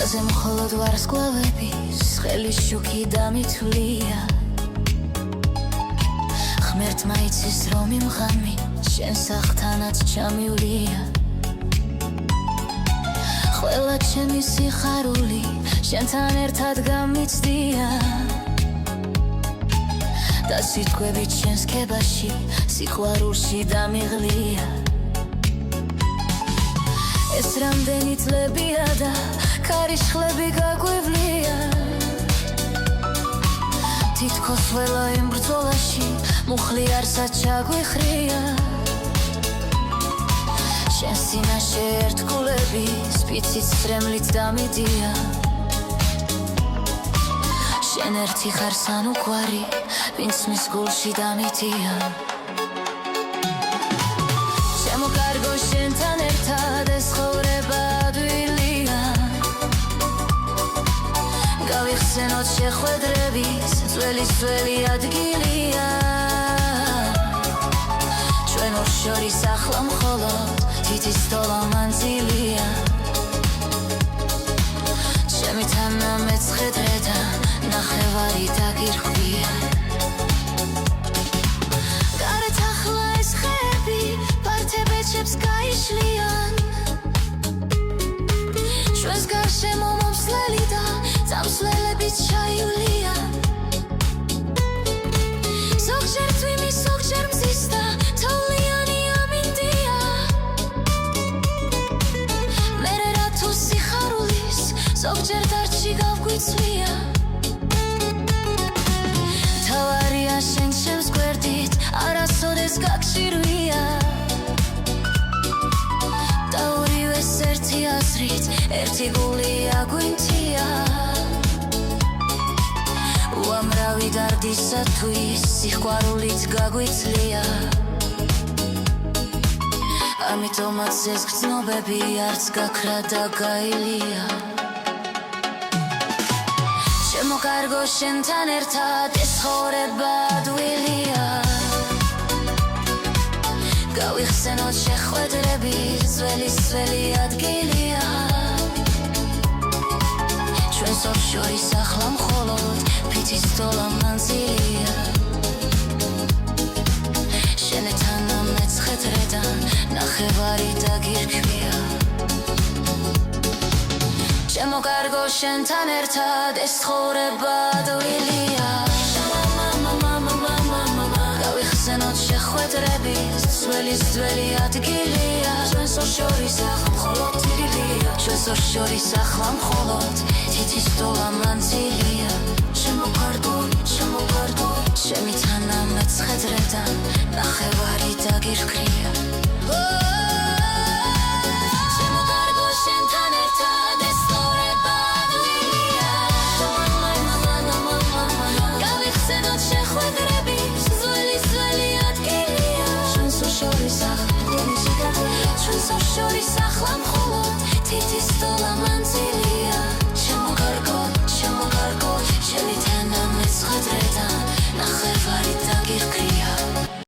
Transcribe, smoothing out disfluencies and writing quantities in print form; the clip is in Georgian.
ხაზზე მხოლოდ ვარსკვლავების ხელის შუქი დამითვლია ღმერთმა იცის რომ იმ ღამე შენ სახთანაც ჩამივლია ყველა ჩემი სიხარული შენთან ერთად გამიცდია და სიტყვებით შენს ქებაში სიყვარულში დამიღლია ეს რამდენი წლებია და ქარიშხლები გაგვივლია თითქოს ყველა იმ ბრძოლაში მუხლი არსად ჩაგვიხრია შენ სინაშე ერთგულები სპიცით სრემლით დამიდია შენ ერთი ხარ სანუგვარი ვინც მის გულში დამიდია ჩემო კარგო შენთან ერთად ეს ცხოვრება ადვილია გავიხსენოთ შეხვედრების ძველი ადგილია ჩვენ ორ შორის ახლა მხოლოდ თითის თოლა მანძილია ჩემი თანა მეცხედრედან ნახევარი დაგირხვია გარეთ ახლა ეს ხეები პართებეჩებს გაიშლიან ჩვენს გარშემო მომსვლელი და წამსვლელებით ჩაივლია ზოგჯერ თვიმი ზოგჯერ მზის და თოვლიანი ამინდია მერე რა თუ სიხარულის ზოგჯერ დარჩი გავგვიცვლია თავარია შენ ჩემს გვერდით არასოდეს გაგშირვია და ორივეს ერთი აზრით ერთი გული აგვინთია უამრავი დარდისათვის სიყვარულით გაგვიცლია ამიტომაც ეს გრძნობები არც გაქრა და გაილია ჩემო კარგო შენთან ერთად ეს ცხოვრება ადვილია გავიხსენოთ შეხვედრების ძველი ადგილია ჩვენს ორ შორის ახლა მხოლოდ ფიცის თოლა მანძილია შენთან მეცხედრედან ნახევარი დაგირქვია ჩემო კარგო შენთან ერთად ეს ცხოვრება ადვილია გავიხსენოთ შეხვედრების ძველი ადგილია ჩვენს ორ შორის ახლა მხოლოდ თითია ჩვენს ორ შორის ახლა მხოლოდ თითის თოლა მანძილია ჩემო კარგო ჩემი თანა მეცხედრედან ნახევარი დაგირქვია ჩემო კარგო შენთან ერთად ეს ცხოვრება ადვილია გავიხსენოთ შეხვედრების ძველი ადგილია ჩვენს ორ შორის ახლა მხოლოდ თითის თოლა